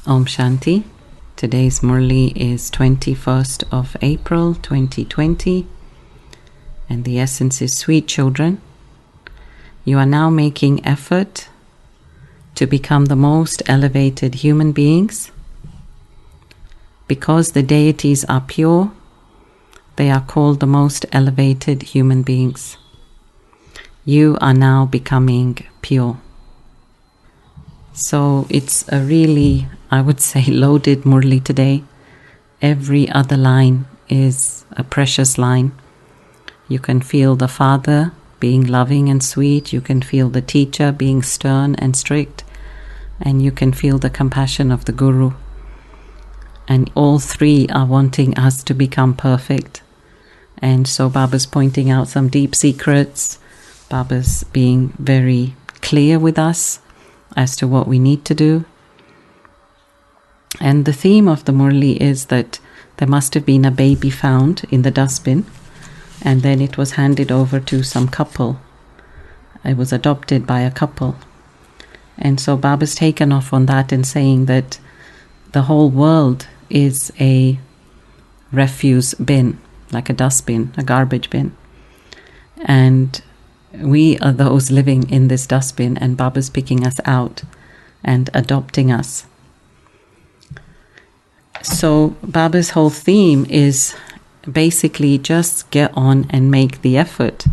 Om Shanti. Today's Murli is 21st of April 2020, and the essence is: sweet children, you are now making effort to become the most elevated human beings. Because the deities are pure, they are called the most elevated human beings. You are now becoming pure. So it's a really, I would say, loaded Murli today. Every other line is a precious line. You can feel the Father being loving and sweet. You can feel the teacher being stern and strict. And you can feel the compassion of the Guru. And all three are wanting us to become perfect. And so Baba's pointing out some deep secrets. Baba's being very clear with us as to what we need to do. And the theme of the Murli is that there must have been a baby found in the dustbin, and then it was handed over to some couple. It was adopted by a couple. And so Baba's taken off on that and saying that the whole world is a refuse bin, like a dustbin, a garbage bin. And we are those living in this dustbin, and Baba's picking us out and adopting us. So Baba's whole theme is basically just get on and make the effort.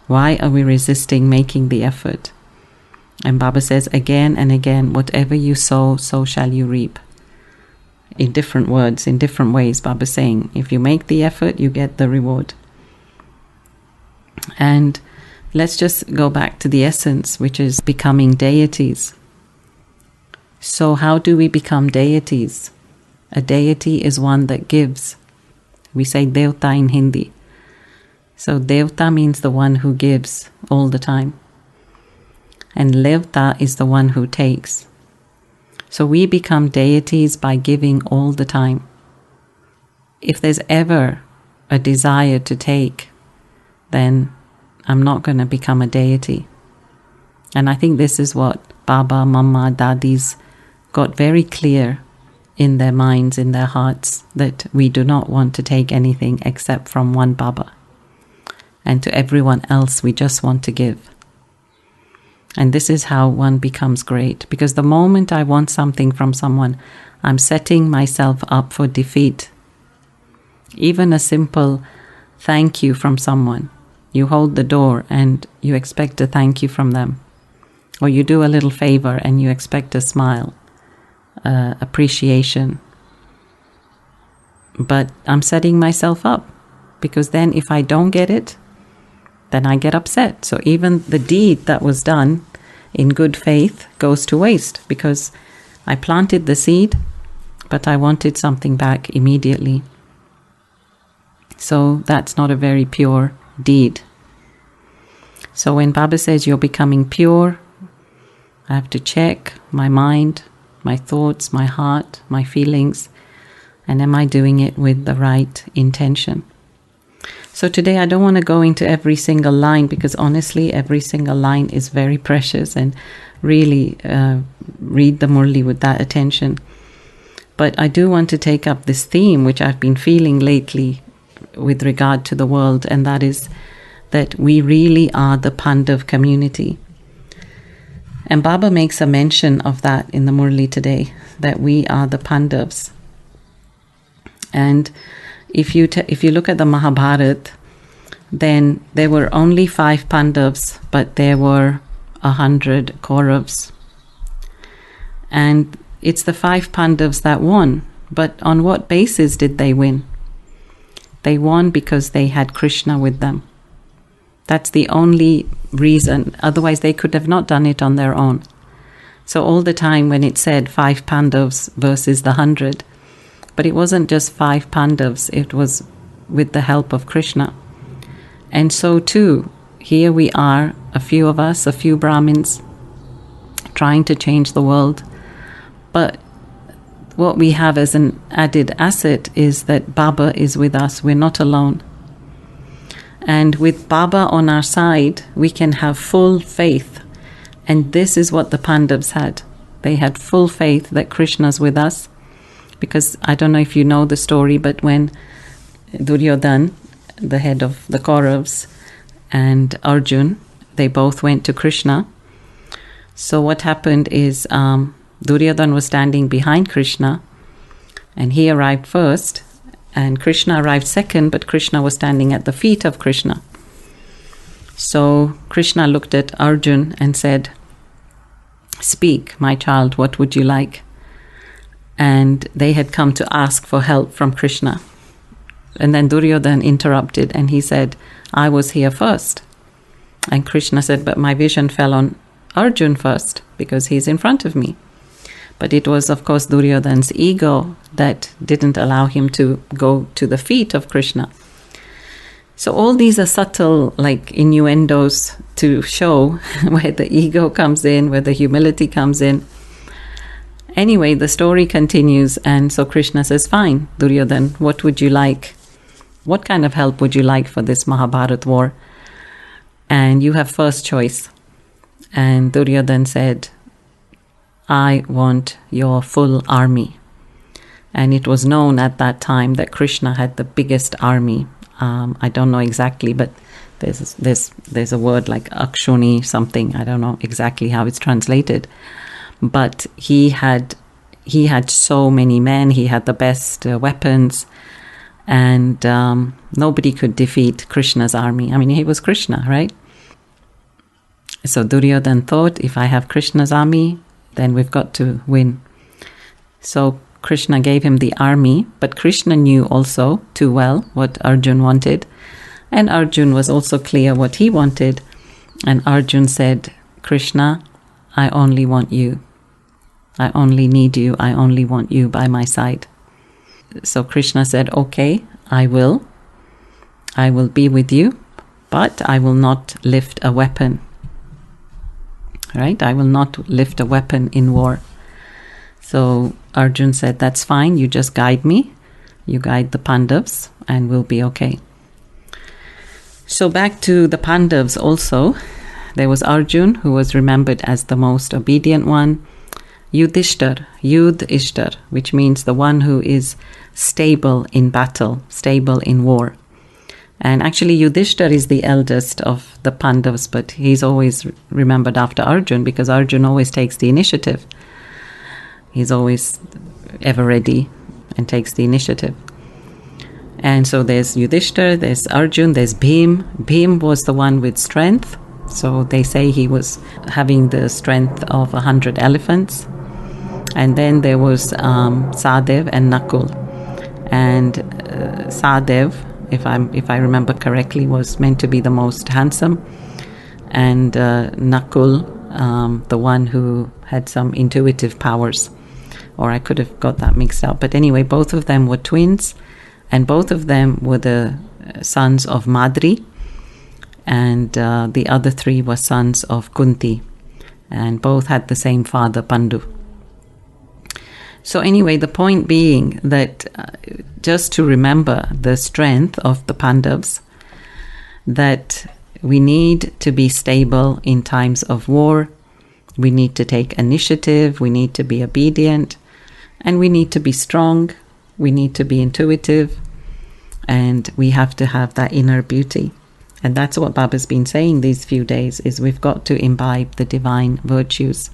Why are we resisting making the effort? And Baba says again and again, whatever you sow, so shall you reap. In different words, in different ways, Baba's saying, if you make the effort, you get the reward. And let's just go back to the essence, which is becoming deities. So how do we become deities? A deity is one that gives. We say Devta in Hindi. So Devta means the one who gives all the time. And Levta is the one who takes. So we become deities by giving all the time. If there's ever a desire to take, then I'm not going to become a deity. And I think this is what Baba, Mama, Dadis got very clear in their minds, in their hearts, that we do not want to take anything except from one Baba. And to everyone else, we just want to give. And this is how one becomes great. Because the moment I want something from someone, I'm setting myself up for defeat. Even a simple thank you from someone. You hold the door and you expect a thank you from them. Or you do a little favor and you expect a smile, appreciation. But I'm setting myself up, because then if I don't get it, then I get upset. So even the deed that was done in good faith goes to waste, because I planted the seed, but I wanted something back immediately. So that's not a very pure deed. So when Baba says you're becoming pure, I have to check my mind, my thoughts, my heart, my feelings, and am I doing it with the right intention? So today I don't want to go into every single line, because honestly every single line is very precious, and really read the Murli with that attention. But I do want to take up this theme which I've been feeling lately with regard to the world, and that is that we really are the Pandav community. And Baba makes a mention of that in the Murli today, that we are the Pandavs. And if you look at the Mahabharata, then there were only 5 Pandavs, but there were 100 Kauravas. And it's the 5 Pandavs that won. But on what basis did they win? They won because they had Krishna with them. That's the only reason. Otherwise, they could have not done it on their own. So all the time when it said 5 Pandavas versus the 100, but it wasn't just 5 Pandavas, it was with the help of Krishna. And so too, here we are, a few of us, a few Brahmins, trying to change the world. But what we have as an added asset is that Baba is with us. We're not alone. And with Baba on our side, we can have full faith. And this is what the Pandavas had. They had full faith that Krishna's with us. Because I don't know if you know the story, but when Duryodhan, the head of the Kauravas, and Arjun, they both went to Krishna. So what happened is Duryodhan was standing behind Krishna, and he arrived first, and Krishna arrived second, but Krishna was standing at the feet of Krishna. So Krishna looked at Arjun and said, "Speak, my child, what would you like?" And they had come to ask for help from Krishna. And then Duryodhan interrupted and he said, "I was here first." And Krishna said, "But my vision fell on Arjun first because he's in front of me." But it was, of course, Duryodhan's ego that didn't allow him to go to the feet of Krishna. So all these are subtle, like, innuendos to show where the ego comes in, where the humility comes in. Anyway, the story continues, and so Krishna says, "Fine, Duryodhan, what would you like? What kind of help would you like for this Mahabharat war? And you have first choice." And Duryodhan said, "I want your full army." And it was known at that time that Krishna had the biggest army. I don't know exactly, but there's a word like Akshuni something. I don't know exactly how it's translated. But he had so many men. He had the best weapons, and nobody could defeat Krishna's army. I mean, he was Krishna, right? So Duryodhan thought, if I have Krishna's army, then we've got to win. So Krishna gave him the army, but Krishna knew also too well what Arjun wanted, and Arjun was also clear what he wanted. And Arjun said, "Krishna, I only want you. I only need you. I only want you by my side." So Krishna said, "Okay, I will. I will be with you, but I will not lift a weapon." Right? I will not lift a weapon in war. So Arjun said, "That's fine. You just guide me. You guide the Pandavas, and we'll be okay." So back to the Pandavas also. There was Arjun, who was remembered as the most obedient one. Yudhishthir, which means the one who is stable in battle, stable in war. And actually Yudhishthir is the eldest of the Pandavas, but he's always remembered after Arjun because Arjun always takes the initiative. He's always ever ready and takes the initiative. And so there's Yudhishthir, there's Arjun, there's Bhim. Bhim was the one with strength. So they say he was having the strength of 100 elephants. And then there was Sadev and Nakul. And Sadev, if I remember correctly, was meant to be the most handsome. And Nakul, the one who had some intuitive powers. Or I could have got that mixed up. But anyway, both of them were twins. And both of them were the sons of Madri. And the other three were sons of Kunti. And both had the same father, Pandu. So anyway, the point being that just to remember the strength of the Pandavas, that we need to be stable in times of war, we need to take initiative, we need to be obedient, and we need to be strong, we need to be intuitive, and we have to have that inner beauty. And that's what Baba's been saying these few days, is we've got to imbibe the divine virtues.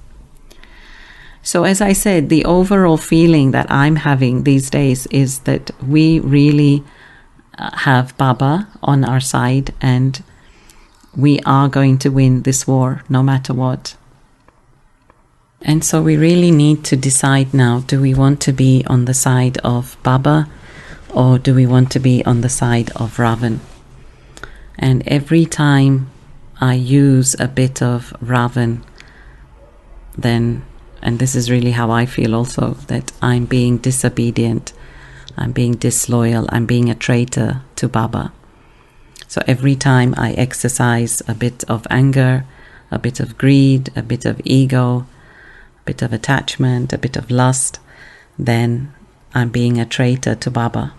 So as I said, the overall feeling that I'm having these days is that we really have Baba on our side, and we are going to win this war no matter what. And so we really need to decide now, do we want to be on the side of Baba or do we want to be on the side of Ravan? And every time I use a bit of Ravan, then, and this is really how I feel also, that I'm being disobedient, I'm being disloyal, I'm being a traitor to Baba. So every time I exercise a bit of anger, a bit of greed, a bit of ego, a bit of attachment, a bit of lust, then I'm being a traitor to Baba.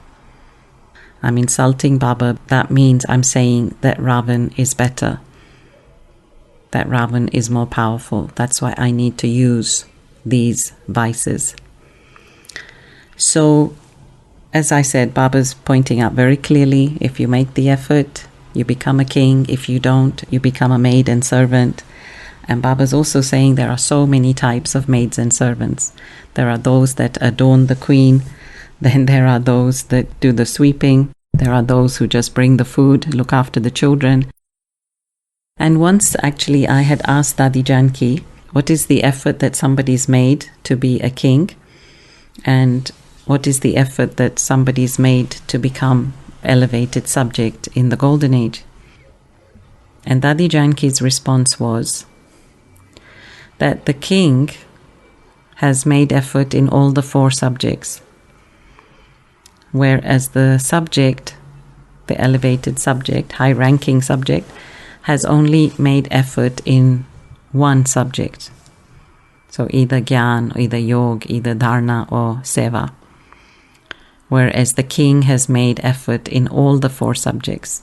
I'm insulting Baba. That means I'm saying that Ravan is better, that Ravan is more powerful. That's why I need to use these vices. So, as I said, Baba's pointing out very clearly, if you make the effort, you become a king. If you don't, you become a maid and servant. And Baba's also saying there are so many types of maids and servants. There are those that adorn the queen. Then there are those that do the sweeping. There are those who just bring the food, look after the children. And once actually I had asked Dadi Janki, what is the effort that somebody's made to be a king? And what is the effort that somebody's made to become elevated subject in the Golden Age? And Dadi Janki's response was that the king has made effort in all the 4 subjects, whereas the subject, the elevated subject, high-ranking subject, has only made effort in 1 subject. So either Gyan, either Yoga, either Dharana or Seva. Whereas the king has made effort in all the 4 subjects.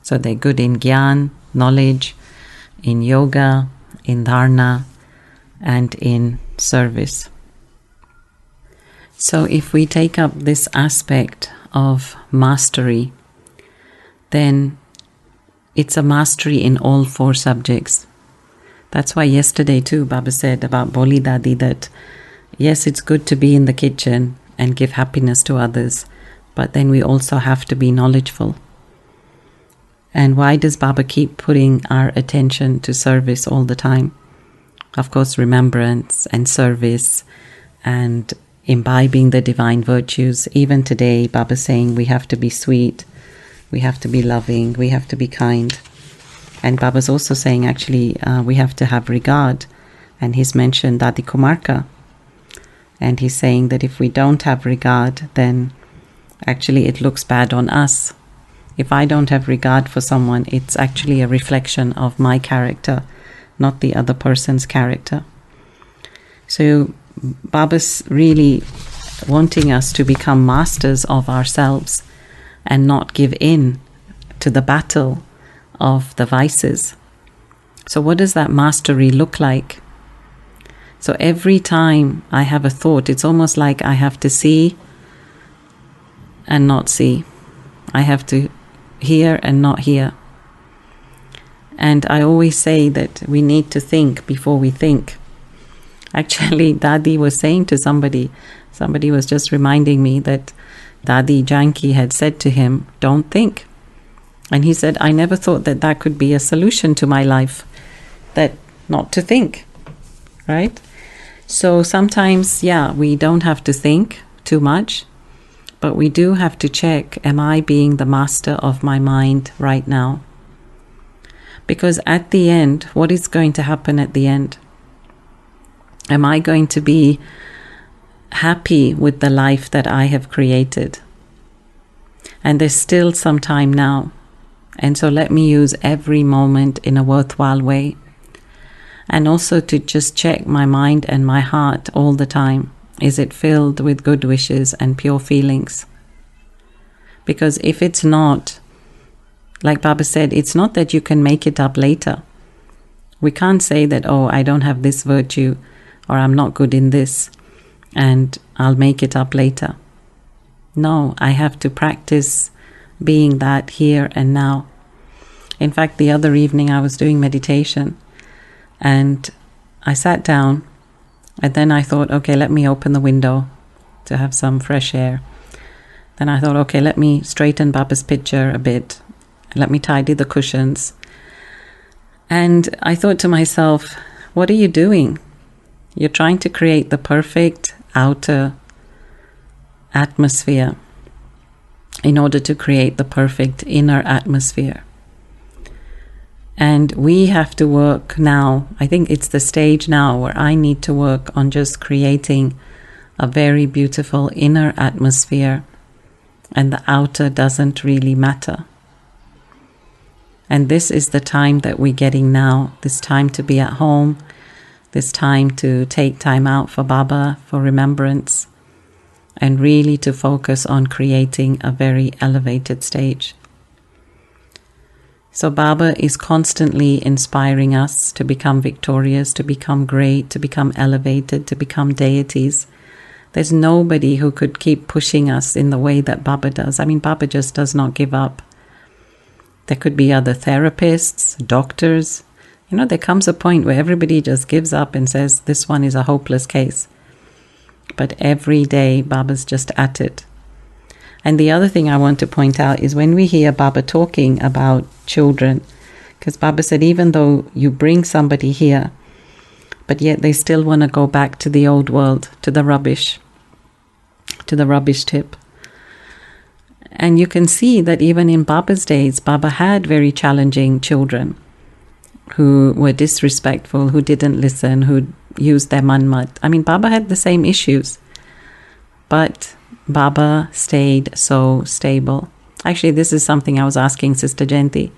So they're good in Gyan, knowledge, in Yoga, in Dharana, and in service. So if we take up this aspect of mastery, then it's a mastery in all 4 subjects. That's why yesterday too Baba said about Boli Dadi that yes, it's good to be in the kitchen and give happiness to others, but then we also have to be knowledgeful. And why does Baba keep putting our attention to service all the time? Of course, remembrance and service and imbibing the divine virtues. Even today, Baba is saying we have to be sweet, we have to be loving, we have to be kind. And Baba's also saying actually we have to have regard. And he's mentioned Dadi Kumarka. And he's saying that if we don't have regard, then actually it looks bad on us. If I don't have regard for someone, it's actually a reflection of my character, not the other person's character. So Baba's really wanting us to become masters of ourselves and not give in to the battle of the vices. So what does that mastery look like? So every time I have a thought, it's almost like I have to see and not see. I have to hear and not hear. And I always say that we need to think before we think. Actually, Dadi was saying to somebody was just reminding me that Dadi Janki had said to him, don't think. And he said, I never thought that that could be a solution to my life, that not to think, right? So sometimes, we don't have to think too much, but we do have to check, am I being the master of my mind right now? Because at the end, what is going to happen at the end? Am I going to be happy with the life that I have created? And there's still some time now. And so let me use every moment in a worthwhile way. And also to just check my mind and my heart all the time. Is it filled with good wishes and pure feelings? Because if it's not, like Baba said, it's not that you can make it up later. We can't say that, I don't have this virtue, or I'm not good in this, and I'll make it up later. No, I have to practice being that here and now. In fact, the other evening I was doing meditation, and I sat down, and then I thought, okay, let me open the window to have some fresh air. Then I thought, okay, let me straighten Baba's picture a bit. Let me tidy the cushions. And I thought to myself, what are you doing? You're trying to create the perfect outer atmosphere in order to create the perfect inner atmosphere. And we have to work now. I think it's the stage now where I need to work on just creating a very beautiful inner atmosphere, and the outer doesn't really matter. And this is the time that we're getting now, this time to be at home, this time to take time out for Baba, for remembrance, and really to focus on creating a very elevated stage. So Baba is constantly inspiring us to become victorious, to become great, to become elevated, to become deities. There's nobody who could keep pushing us in the way that Baba does. I mean, Baba just does not give up. There could be other therapists, doctors. There comes a point where everybody just gives up and says, this one is a hopeless case. But every day, Baba's just at it. And the other thing I want to point out is when we hear Baba talking about children, because Baba said, even though you bring somebody here, but yet they still want to go back to the old world, to the rubbish tip. And you can see that even in Baba's days, Baba had very challenging children who were disrespectful, who didn't listen, who used their manmat. I mean, Baba had the same issues, but Baba stayed so stable. Actually, this is something I was asking Sister Jayanti.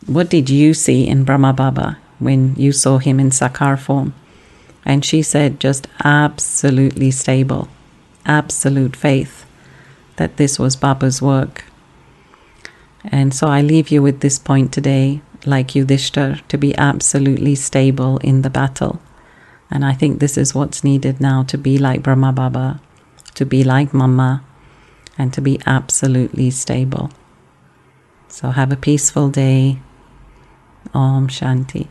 What did you see in Brahma Baba when you saw him in Sakar form? And she said just absolutely stable, absolute faith that this was Baba's work. And so I leave you with this point today, like Yudhishthir, to be absolutely stable in the battle. And I think this is what's needed now, to be like Brahma Baba, to be like Mama, and to be absolutely stable. So have a peaceful day. Om Shanti.